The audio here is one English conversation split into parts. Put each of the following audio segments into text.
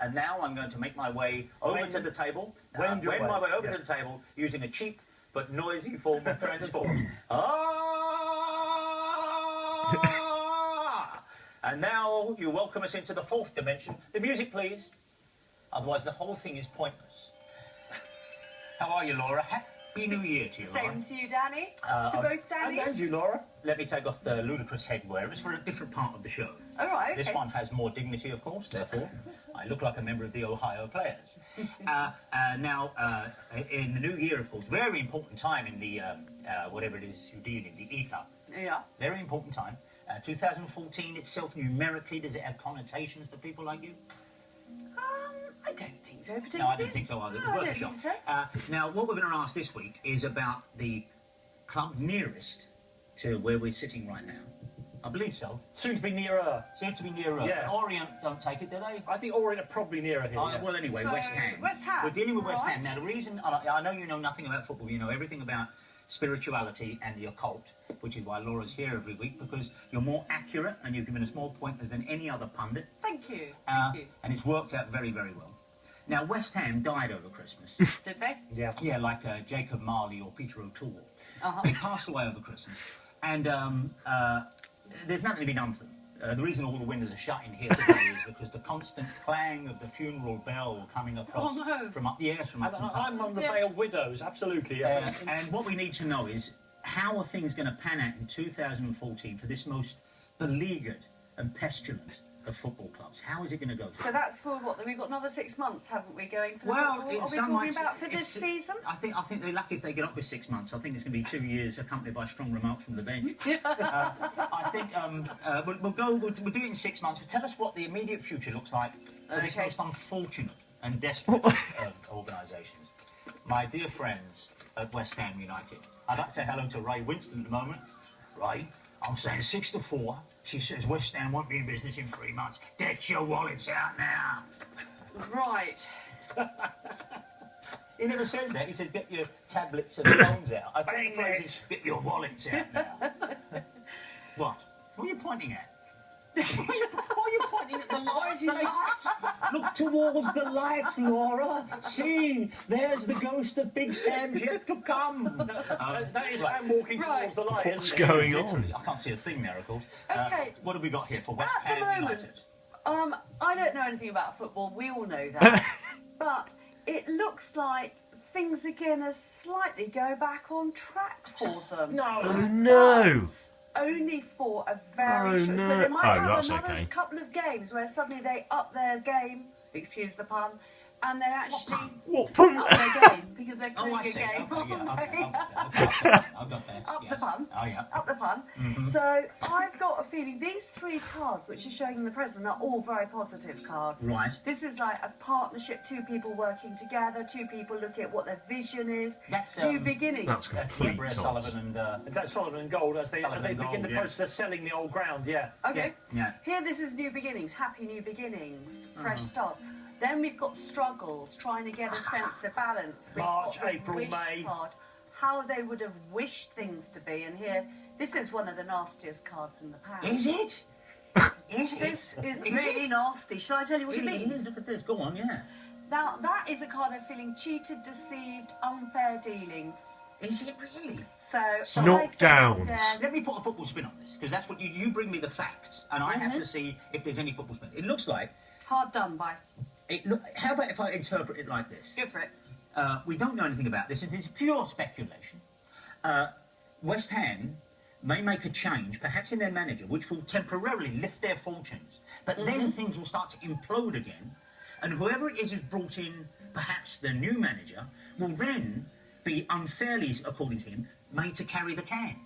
And now I'm going to make my way over to the table. Wend my way over to the table using a cheap but noisy form of transport. And now you welcome us into the fourth dimension. The music, please. Otherwise, the whole thing is pointless. How are you, Laura? Happy New Year to you, Laura. Same to you, Danny. To both Dannys. And you, Laura. Let me take off the ludicrous headwear. It's for a different part of the show. All right, okay. This one has more dignity, of course, therefore I look like a member of the Ohio Players. Now, in the new year, of course, very important time in the, whatever it is you deal in, the ether. Yeah. Very important time. 2014 itself, numerically, does it have connotations for people like you? I don't think so, particularly. No, I don't think so either. No, I don't think so. Now, what we're going to ask this week is about the club nearest to where we're sitting right now. I believe so. Soon to be nearer. Soon to be nearer. Yeah. Orient don't take it, do they? I think Orient are probably nearer here. Yes. Well, anyway, So, West Ham. West Ham. We're dealing with West Right. Ham. Now, the reason... I know you know nothing about football. You know everything about spirituality and the occult, which is why Laura's here every week, because you're more accurate and you've given us more pointers than any other pundit. Thank you. Thank you. And it's worked out very, very well. Now, West Ham died over Christmas. Did they? Yeah. Yeah, like Jacob Marley or Peter O'Toole. Uh-huh. They passed away over Christmas. And there's nothing to be done for them. The reason all the windows are shut in here today is because the constant clang of the funeral bell coming across from up the air, from Upton Park. I'm on the Veiled Widows, absolutely. Yeah. And what we need to know is, how are things going to pan out in 2014 for this most beleaguered and pestilent of football clubs? How is it going to go? So that's for what? We've got another 6 months, haven't we, going for the Well, football? Are we some talking might about for this season? I think they're lucky if they get up with 6 months. I think it's going to be 2 years accompanied by strong remarks from the bench. I think we'll do it in 6 months. But tell us what the immediate future looks like for this most unfortunate and desperate of organisations. My dear friends at West Ham United, I'd like to say hello to Ray Winston at the moment. Ray, I'm saying 6-4. She says West Ham won't be in business in 3 months. Get your wallets out now. Right. He never says that. He says get your tablets and phones out. I think the phrase is get your wallets out now. What? What are you pointing at? Why are you pointing at the lights? The lights? Look towards the lights, Laura. See, there's the ghost of Big Sam's yet to come. That is Sam walking towards the light. What's going on? I can't see a thing there, of course. Okay. What have we got here for West At the Ham moment, United? I don't know anything about football. We all know that. But it looks like things are going to slightly go back on track for them. No. Oh no! Only for a very short... no. So they might Oh, have that's another okay. couple of games where suddenly they up their game, excuse the pun, and they actually What? up their game because they're Oh, playing I a see. game. Okay, yeah, I've got that. Up Yes. the pun. Oh, yeah. Up the pun. So I've got a feeling these 3 cards, which are showing in the present, are all very positive cards. Right. This is like a partnership, 2 people working together, 2 people looking at what their vision is. That's, New beginnings. That's complete Deborah toss. Sullivan and... That's Sullivan and Gold as they begin the yeah. process of selling the old ground, yeah. Okay. Yeah. Here, this is new beginnings, happy new beginnings, fresh start. Then we've got struggles, trying to get a sense of balance. We've March, got the April, wish May. card, how they would have wished things to be. And here, this is one of the nastiest cards in the pack. Is it? Is it? This is really nasty. Shall I tell you what it It is. means? Look at this. Go on, yeah. Now, that is a card of feeling cheated, deceived, unfair dealings. Is it really? So Knockdowns. Let me put a football spin on this, because that's what you bring me the facts, and I have to see if there's any football spin. It looks like... Hard done by. How about if I interpret it like this? Go for it. We don't know anything about this. It is pure speculation. West Ham may make a change, perhaps in their manager, which will temporarily lift their fortunes. But then things will start to implode again, and whoever it is who's brought in, perhaps the new manager, will then be unfairly, according to him, made to carry the can.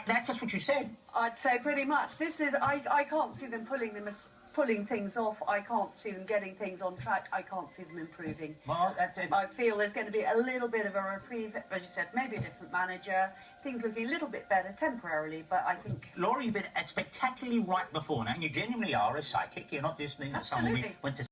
That's just what you said. I'd say pretty much. This is, I can't see them pulling things off. I can't see them getting things on track. I can't see them improving. Well, I feel there's going to be a little bit of a reprieve, as you said, maybe a different manager. Things looking a little bit better temporarily, but I think... Laura, you've been spectacularly right before now, and you genuinely are a psychic. You're not just someone we went to